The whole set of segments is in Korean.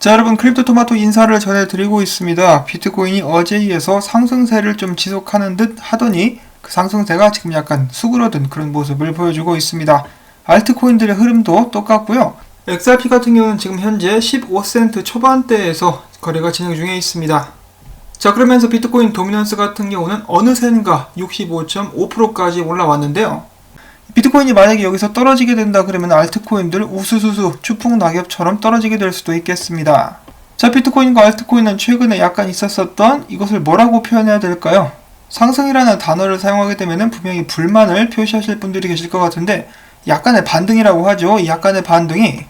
자, 여러분, 크립토토마토 인사를 전해드리고 있습니다. 비트코인이 어제에 이어서 상승세를 좀 지속하는 듯 하더니 그 상승세가 지금 약간 수그러든 그런 모습을 보여주고 있습니다. 알트코인들의 흐름도 똑같고요. XRP 같은 경우는 지금 현재 15센트 초반대에서 거래가 진행 중에 있습니다. 자, 그러면서 비트코인 도미넌스 같은 경우는 어느샌가 65.5%까지 올라왔는데요. 비트코인이 만약에 여기서 떨어지게 된다 그러면 알트코인들 우수수수 추풍낙엽처럼 떨어지게 될 수도 있겠습니다. 자, 비트코인과 알트코인은 최근에 약간 있었었던 이것을 뭐라고 표현해야 될까요? 상승이라는 단어를 사용하게 되면 분명히 불만을 표시하실 분들이 계실 것 같은데 약간의 반등이라고 하죠. 이 약간의 반등이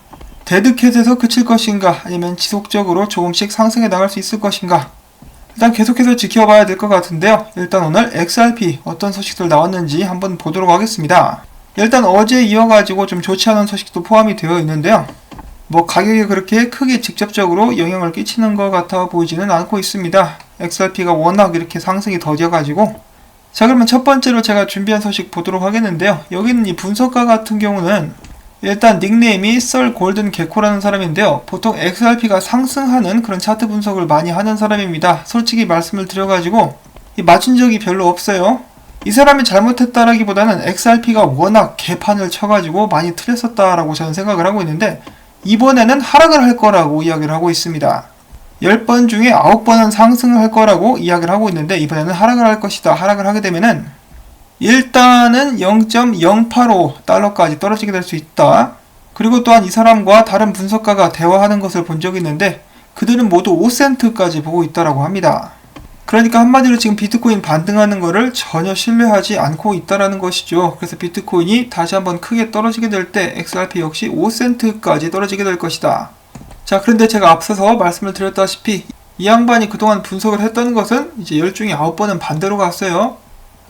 데드캣에서 그칠 것인가 아니면 지속적으로 조금씩 상승해 나갈 수 있을 것인가, 일단 계속해서 지켜봐야 될 것 같은데요. 일단 오늘 XRP 어떤 소식들 나왔는지 한번 보도록 하겠습니다. 일단 어제 이어가지고 좀 좋지 않은 소식도 포함이 되어 있는데요. 가격에 그렇게 크게 직접적으로 영향을 끼치는 것 같아 보이지는 않고 있습니다. XRP가 워낙 이렇게 상승이 더뎌가지고. 자, 그러면 첫 번째로 제가 준비한 소식 보도록 하겠는데요. 여기는 이 분석가 같은 경우는 일단 닉네임이 썰 골든 개코라는 사람인데요. 보통 XRP가 상승하는 그런 차트 분석을 많이 하는 사람입니다. 솔직히 말씀을 드려가지고 맞춘 적이 별로 없어요. 이 사람이 잘못했다라기보다는 XRP가 워낙 개판을 쳐가지고 많이 틀렸었다라고 저는 생각을 하고 있는데, 이번에는 하락을 할 거라고 이야기를 하고 있습니다. 10번 중에 9번은 상승을 할 거라고 이야기를 하고 있는데, 이번에는 하락을 할 것이다. 하락을 하게 되면은 일단은 0.085달러까지 떨어지게 될 수 있다. 그리고 또한 이 사람과 다른 분석가가 대화하는 것을 본 적이 있는데 그들은 모두 5센트까지 보고 있다라고 합니다. 그러니까 한마디로 지금 비트코인 반등하는 거를 전혀 신뢰하지 않고 있다라는 것이죠. 그래서 비트코인이 다시 한번 크게 떨어지게 될 때 XRP 역시 5센트까지 떨어지게 될 것이다. 자, 그런데 제가 앞서서 말씀을 드렸다시피 이 양반이 그동안 분석을 했던 것은 이제 10 중에 9번은 반대로 갔어요.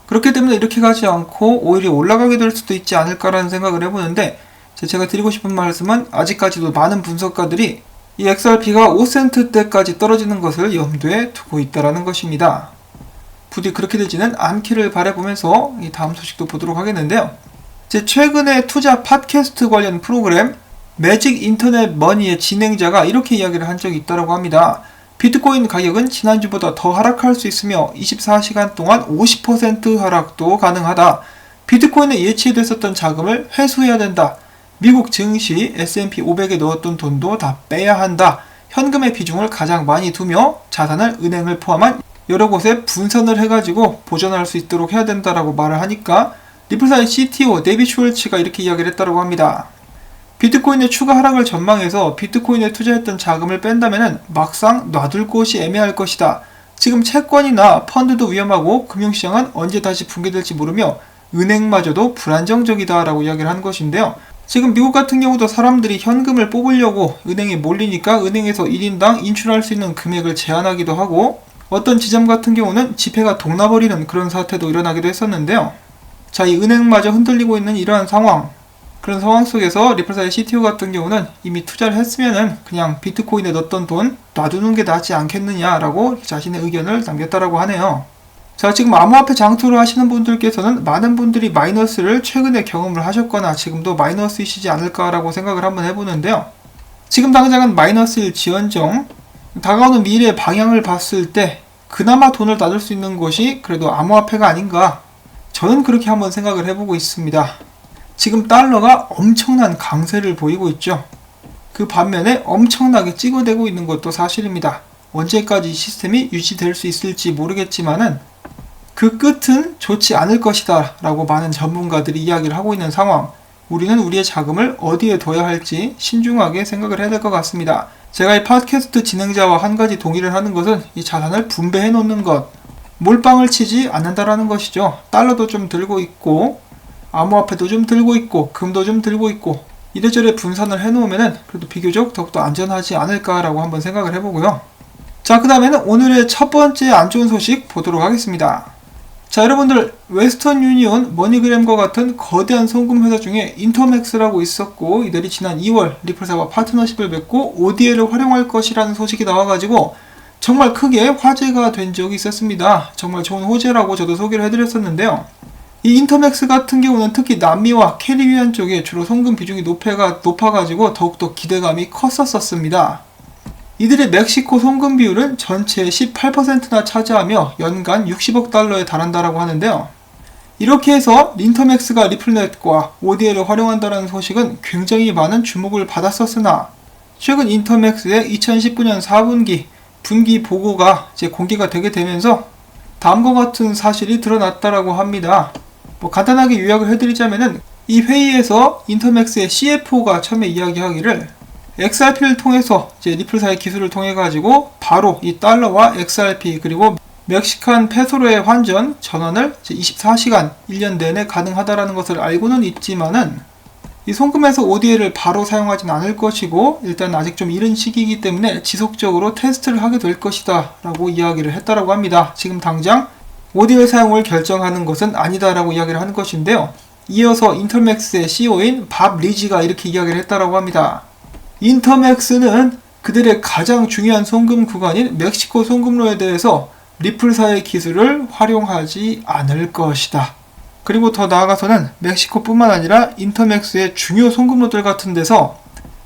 그렇기 때문에 이렇게 가지 않고 오히려 올라가게 될 수도 있지 않을까라는 생각을 해보는데, 제가 드리고 싶은 말씀은 아직까지도 많은 분석가들이 이 XRP가 5센트대까지 떨어지는 것을 염두에 두고 있다는 것입니다. 부디 그렇게 되지는 않기를 바라보면서 이 다음 소식도 보도록 하겠는데요. 최근에 투자 팟캐스트 관련 프로그램 매직 인터넷 머니의 진행자가 이렇게 이야기를 한 적이 있다고 합니다. 비트코인 가격은 지난주보다 더 하락할 수 있으며 24시간 동안 50% 하락도 가능하다. 비트코인에 예치됐었던 자금을 회수해야 된다. 미국 증시 S&P 500에 넣었던 돈도 다 빼야 한다. 현금의 비중을 가장 많이 두며 자산을 은행을 포함한 여러 곳에 분산을 해가지고 보존할 수 있도록 해야 된다라고 말을 하니까 리플사의 CTO 데이빗 슈월츠가 이렇게 이야기를 했다고 합니다. 비트코인의 추가 하락을 전망해서 비트코인에 투자했던 자금을 뺀다면 막상 놔둘 곳이 애매할 것이다. 지금 채권이나 펀드도 위험하고 금융시장은 언제 다시 붕괴될지 모르며 은행마저도 불안정적이다 라고 이야기를 한 것인데요. 지금 미국 같은 경우도 사람들이 현금을 뽑으려고 은행에 몰리니까 은행에서 1인당 인출할 수 있는 금액을 제한하기도 하고, 어떤 지점 같은 경우는 지폐가 동나버리는 그런 사태도 일어나기도 했었는데요. 자, 이 은행마저 흔들리고 있는 이러한 상황, 그런 상황 속에서 리플사의 CTO 같은 경우는 이미 투자를 했으면은 그냥 비트코인에 넣었던 돈 놔두는 게 낫지 않겠느냐라고 자신의 의견을 남겼다라고 하네요. 자, 지금 암호화폐 장투를 하시는 분들께서는 많은 분들이 마이너스를 최근에 경험을 하셨거나 지금도 마이너스이시지 않을까라고 생각을 한번 해보는데요. 지금 당장은 마이너스일 지언정 다가오는 미래의 방향을 봤을 때 그나마 돈을 놔둘 수 있는 것이 그래도 암호화폐가 아닌가, 저는 그렇게 한번 생각을 해보고 있습니다. 지금 달러가 엄청난 강세를 보이고 있죠. 그 반면에 엄청나게 찍어대고 있는 것도 사실입니다. 언제까지 시스템이 유지될 수 있을지 모르겠지만은 그 끝은 좋지 않을 것이다 라고 많은 전문가들이 이야기를 하고 있는 상황, 우리는 우리의 자금을 어디에 둬야 할지 신중하게 생각을 해야 될 것 같습니다. 제가 이 팟캐스트 진행자와 한 가지 동의를 하는 것은 이 자산을 분배해 놓는 것, 몰빵을 치지 않는다라는 것이죠. 달러도 좀 들고 있고 암호화폐도 좀 들고 있고 금도 좀 들고 있고 이래저래 분산을 해놓으면 그래도 비교적 더욱더 안전하지 않을까라고 한번 생각을 해보고요. 자, 그 다음에는 오늘의 첫 번째 안 좋은 소식 보도록 하겠습니다. 자, 여러분들, 웨스턴 유니온, 머니그램과 같은 거대한 송금 회사 중에 인터맥스라고 있었고, 이들이 지난 2월 리플사와 파트너십을 맺고 ODL을 활용할 것이라는 소식이 나와가지고 정말 크게 화제가 된 적이 있었습니다. 정말 좋은 호재라고 저도 소개를 해드렸었는데요. 이 인터맥스 같은 경우는 특히 남미와 캐리비안 쪽에 주로 송금 비중이 높아가지고 더욱더 기대감이 컸었습니다. 이들의 멕시코 송금 비율은 전체의 18%나 차지하며 연간 60억 달러에 달한다라고 하는데요. 이렇게 해서 인터맥스가 리플넷과 ODL을 활용한다는 소식은 굉장히 많은 주목을 받았었으나 최근 인터맥스의 2019년 4분기 분기 보고가 이제 공개가 되게 되면서 다음과 같은 사실이 드러났다라고 합니다. 간단하게 요약을 해드리자면은 이 회의에서 인터맥스의 CFO가 처음에 이야기하기를 XRP를 통해서 이제 리플사의 기술을 통해 가지고 바로 이 달러와 XRP 그리고 멕시칸 페소로의 환전 전환을 24시간 1년 내내 가능하다라는 것을 알고는 있지만은 이 송금에서 ODL을 바로 사용하진 않을 것이고 일단 아직 좀 이른 시기이기 때문에 지속적으로 테스트를 하게 될 것이다 라고 이야기를 했다라고 합니다. 지금 당장 ODL 사용을 결정하는 것은 아니다 라고 이야기를 하는 것인데요. 이어서 인터맥스의 CEO인 밥 리지가 이렇게 이야기를 했다라고 합니다. 인터맥스는 그들의 가장 중요한 송금 구간인 멕시코 송금로에 대해서 리플사의 기술을 활용하지 않을 것이다. 그리고 더 나아가서는 멕시코뿐만 아니라 인터맥스의 중요 송금로들 같은 데서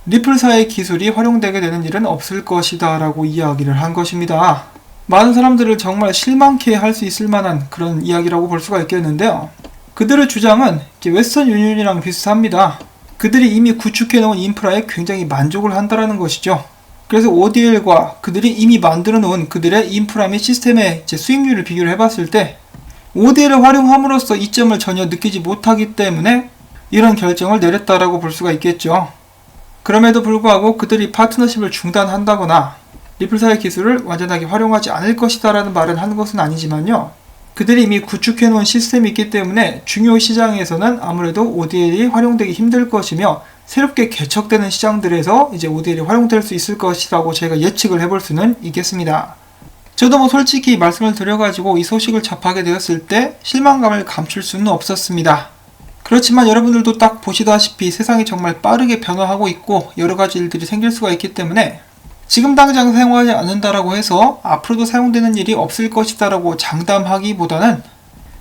리플사의 기술이 활용되게 되는 일은 없을 것이다 라고 이야기를 한 것입니다. 많은 사람들을 정말 실망케 할 수 있을 만한 그런 이야기라고 볼 수가 있겠는데요. 그들의 주장은 웨스턴 유니온이랑 비슷합니다. 그들이 이미 구축해 놓은 인프라에 굉장히 만족을 한다는 것이죠. 그래서 ODL과 그들이 이미 만들어 놓은 그들의 인프라 및 시스템의 수익률을 비교를 해봤을 때 ODL을 활용함으로써 이점을 전혀 느끼지 못하기 때문에 이런 결정을 내렸다라고 볼 수가 있겠죠. 그럼에도 불구하고 그들이 파트너십을 중단한다거나 리플사의 기술을 완전하게 활용하지 않을 것이다 라는 말은 하는 것은 아니지만요. 그들이 이미 구축해 놓은 시스템이 있기 때문에 중요 시장에서는 아무래도 ODL이 활용되기 힘들 것이며 새롭게 개척되는 시장들에서 이제 ODL이 활용될 수 있을 것이라고 저희가 예측을 해볼 수는 있겠습니다. 저도 솔직히 말씀을 드려가지고 이 소식을 접하게 되었을 때 실망감을 감출 수는 없었습니다. 그렇지만 여러분들도 딱 보시다시피 세상이 정말 빠르게 변화하고 있고 여러가지 일들이 생길 수가 있기 때문에 지금 당장 사용하지 않는다라고 해서 앞으로도 사용되는 일이 없을 것이다 라고 장담하기보다는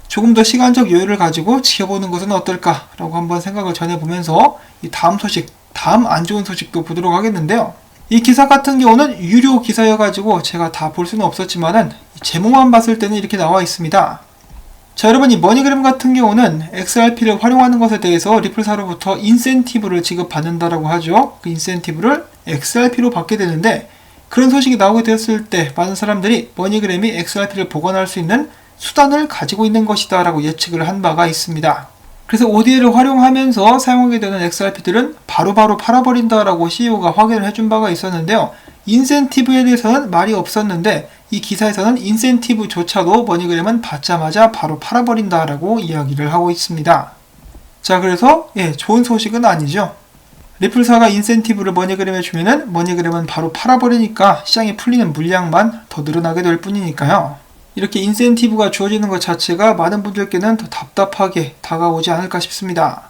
조금 더 시간적 여유를 가지고 지켜보는 것은 어떨까라고 한번 생각을 전해보면서 이 다음 소식, 다음 안 좋은 소식도 보도록 하겠는데요. 이 기사 같은 경우는 유료 기사여가지고 제가 다 볼 수는 없었지만은 제목만 봤을 때는 이렇게 나와 있습니다. 자, 여러분, 이 머니그램 같은 경우는 XRP를 활용하는 것에 대해서 리플사로부터 인센티브를 지급받는다라고 하죠. 그 인센티브를 XRP로 받게 되는데 그런 소식이 나오게 되었을 때 많은 사람들이 머니그램이 XRP를 보관할 수 있는 수단을 가지고 있는 것이다 라고 예측을 한 바가 있습니다. 그래서 ODL을 활용하면서 사용하게 되는 XRP들은 바로바로 팔아버린다라고 CEO가 확인을 해준 바가 있었는데요. 인센티브에 대해서는 말이 없었는데 이 기사에서는 인센티브조차도 머니그램은 받자마자 바로 팔아버린다라고 이야기를 하고 있습니다. 자, 그래서 좋은 소식은 아니죠. 리플사가 인센티브를 머니그램에 주면은 머니그램은 바로 팔아버리니까 시장에 풀리는 물량만 더 늘어나게 될 뿐이니까요. 이렇게 인센티브가 주어지는 것 자체가 많은 분들께는 더 답답하게 다가오지 않을까 싶습니다.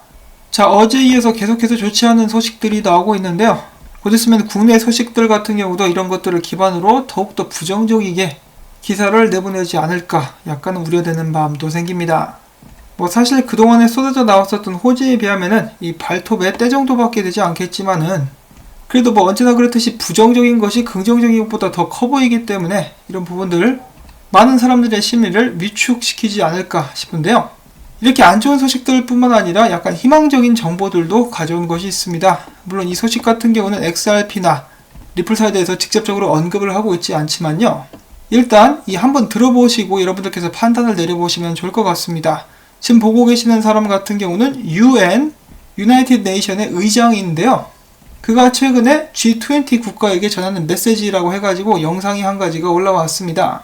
자, 어제에 이어서 계속해서 좋지 않은 소식들이 나오고 있는데요. 곧 있으면 국내 소식들 같은 경우도 이런 것들을 기반으로 더욱더 부정적이게 기사를 내보내지 않을까 약간 우려되는 마음도 생깁니다. 사실 그동안에 쏟아져 나왔었던 호재에 비하면은 이 발톱의 때 정도밖에 되지 않겠지만은 그래도 언제나 그렇듯이 부정적인 것이 긍정적인 것보다 더 커 보이기 때문에 이런 부분들 많은 사람들의 심리를 위축시키지 않을까 싶은데요. 이렇게 안 좋은 소식들 뿐만 아니라 약간 희망적인 정보들도 가져온 것이 있습니다. 물론 이 소식 같은 경우는 XRP나 리플사에 대해서 직접적으로 언급을 하고 있지 않지만요. 일단 이 한번 들어보시고 여러분들께서 판단을 내려보시면 좋을 것 같습니다. 지금 보고 계시는 사람 같은 경우는 UN, 유나이티드 네이션의 의장인데요. 그가 최근에 G20 국가에게 전하는 메시지라고 해가지고 영상이 한 가지가 올라왔습니다.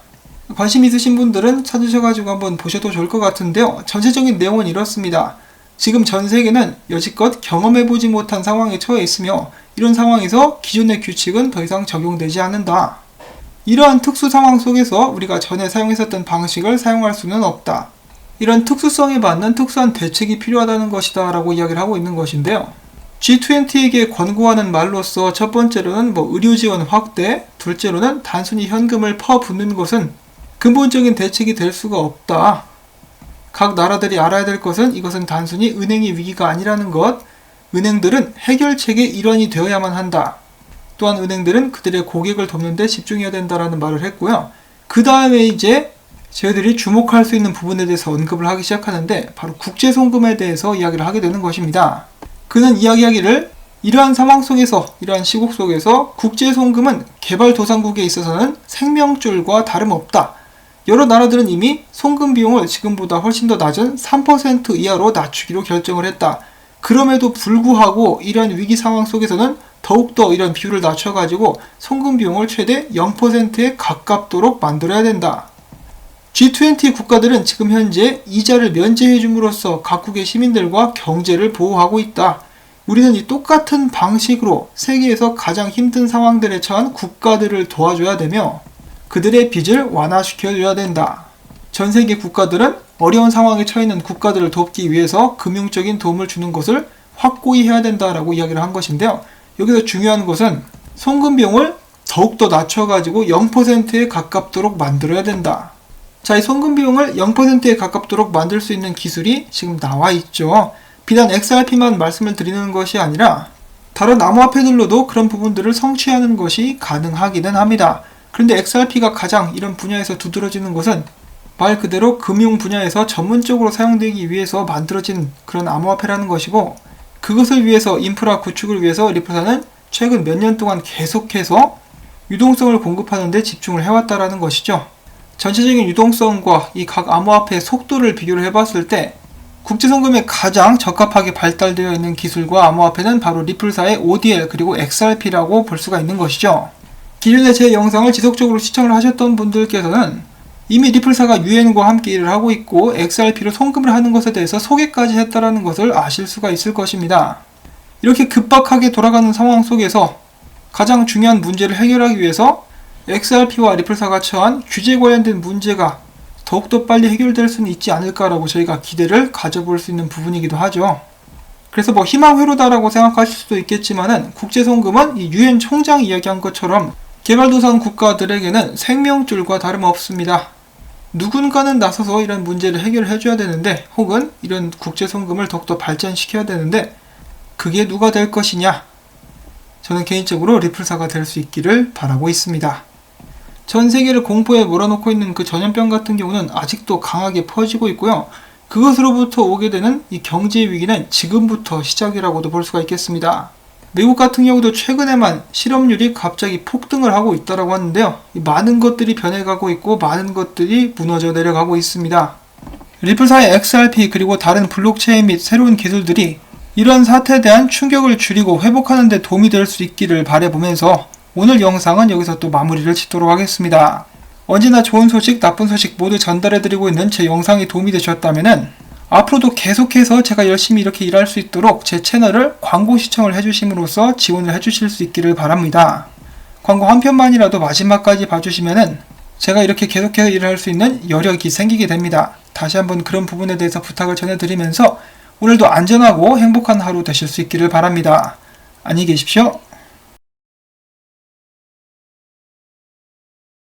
관심 있으신 분들은 찾으셔가지고 한번 보셔도 좋을 것 같은데요. 전체적인 내용은 이렇습니다. 지금 전 세계는 여지껏 경험해보지 못한 상황에 처해 있으며 이런 상황에서 기존의 규칙은 더 이상 적용되지 않는다. 이러한 특수 상황 속에서 우리가 전에 사용했었던 방식을 사용할 수는 없다. 이런 특수성에 맞는 특수한 대책이 필요하다는 것이다 라고 이야기를 하고 있는 것인데요. G20에게 권고하는 말로서 첫 번째로는 의료 지원 확대, 둘째로는 단순히 현금을 퍼붓는 것은 근본적인 대책이 될 수가 없다. 각 나라들이 알아야 될 것은 이것은 단순히 은행의 위기가 아니라는 것, 은행들은 해결책의 일환이 되어야만 한다. 또한 은행들은 그들의 고객을 돕는 데 집중해야 된다라는 말을 했고요. 그 다음에 이제 저희들이 주목할 수 있는 부분에 대해서 언급을 하기 시작하는데 바로 국제송금에 대해서 이야기를 하게 되는 것입니다. 그는 이야기하기를 이러한 상황 속에서, 이러한 시국 속에서 국제송금은 개발도상국에 있어서는 생명줄과 다름없다. 여러 나라들은 이미 송금 비용을 지금보다 훨씬 더 낮은 3% 이하로 낮추기로 결정을 했다. 그럼에도 불구하고 이러한 위기 상황 속에서는 더욱더 이런 비율을 낮춰가지고 송금 비용을 최대 0%에 가깝도록 만들어야 된다. G20 국가들은 지금 현재 이자를 면제해 줌으로써 각국의 시민들과 경제를 보호하고 있다. 우리는 이 똑같은 방식으로 세계에서 가장 힘든 상황들에 처한 국가들을 도와줘야 되며 그들의 빚을 완화시켜줘야 된다. 전 세계 국가들은 어려운 상황에 처해있는 국가들을 돕기 위해서 금융적인 도움을 주는 것을 확고히 해야 된다라고 이야기를 한 것인데요. 여기서 중요한 것은 송금 비용을 더욱더 낮춰가지고 0%에 가깝도록 만들어야 된다. 자, 이 송금 비용을 0%에 가깝도록 만들 수 있는 기술이 지금 나와 있죠. 비단 XRP만 말씀을 드리는 것이 아니라 다른 암호화폐들로도 그런 부분들을 성취하는 것이 가능하기는 합니다. 그런데 XRP가 가장 이런 분야에서 두드러지는 것은 말 그대로 금융 분야에서 전문적으로 사용되기 위해서 만들어진 그런 암호화폐라는 것이고 그것을 위해서 인프라 구축을 위해서 리플사는 최근 몇 년 동안 계속해서 유동성을 공급하는 데 집중을 해왔다라는 것이죠. 전체적인 유동성과 이 각 암호화폐의 속도를 비교를 해봤을 때 국제송금에 가장 적합하게 발달되어 있는 기술과 암호화폐는 바로 리플사의 ODL 그리고 XRP라고 볼 수가 있는 것이죠. 기존에 제 영상을 지속적으로 시청을 하셨던 분들께서는 이미 리플사가 UN과 함께 일을 하고 있고 XRP로 송금을 하는 것에 대해서 소개까지 했다라는 것을 아실 수가 있을 것입니다. 이렇게 급박하게 돌아가는 상황 속에서 가장 중요한 문제를 해결하기 위해서 XRP와 리플사가 처한 규제 관련된 문제가 더욱더 빨리 해결될 수는 있지 않을까라고 저희가 기대를 가져볼 수 있는 부분이기도 하죠. 그래서 희망회로다라고 생각하실 수도 있겠지만은 국제송금은 이 UN 총장이 이야기한 것처럼 개발도상 국가들에게는 생명줄과 다름없습니다. 누군가는 나서서 이런 문제를 해결해줘야 되는데 혹은 이런 국제송금을 더욱더 발전시켜야 되는데 그게 누가 될 것이냐? 저는 개인적으로 리플사가 될 수 있기를 바라고 있습니다. 전 세계를 공포에 몰아넣고 있는 그 전염병 같은 경우는 아직도 강하게 퍼지고 있고요. 그것으로부터 오게 되는 이 경제 위기는 지금부터 시작이라고도 볼 수가 있겠습니다. 미국 같은 경우도 최근에만 실업률이 갑자기 폭등을 하고 있다라고 하는데요. 많은 것들이 변해가고 있고 많은 것들이 무너져 내려가고 있습니다. 리플사의 XRP 그리고 다른 블록체인 및 새로운 기술들이 이런 사태에 대한 충격을 줄이고 회복하는 데 도움이 될 수 있기를 바라보면서 오늘 영상은 여기서 또 마무리를 짓도록 하겠습니다. 언제나 좋은 소식, 나쁜 소식 모두 전달해드리고 있는 제 영상이 도움이 되셨다면 앞으로도 계속해서 제가 열심히 이렇게 일할 수 있도록 제 채널을 광고 시청을 해주심으로써 지원을 해주실 수 있기를 바랍니다. 광고 한 편만이라도 마지막까지 봐주시면 제가 이렇게 계속해서 일을 할 수 있는 여력이 생기게 됩니다. 다시 한번 그런 부분에 대해서 부탁을 전해드리면서 오늘도 안전하고 행복한 하루 되실 수 있기를 바랍니다. 안녕히 계십시오.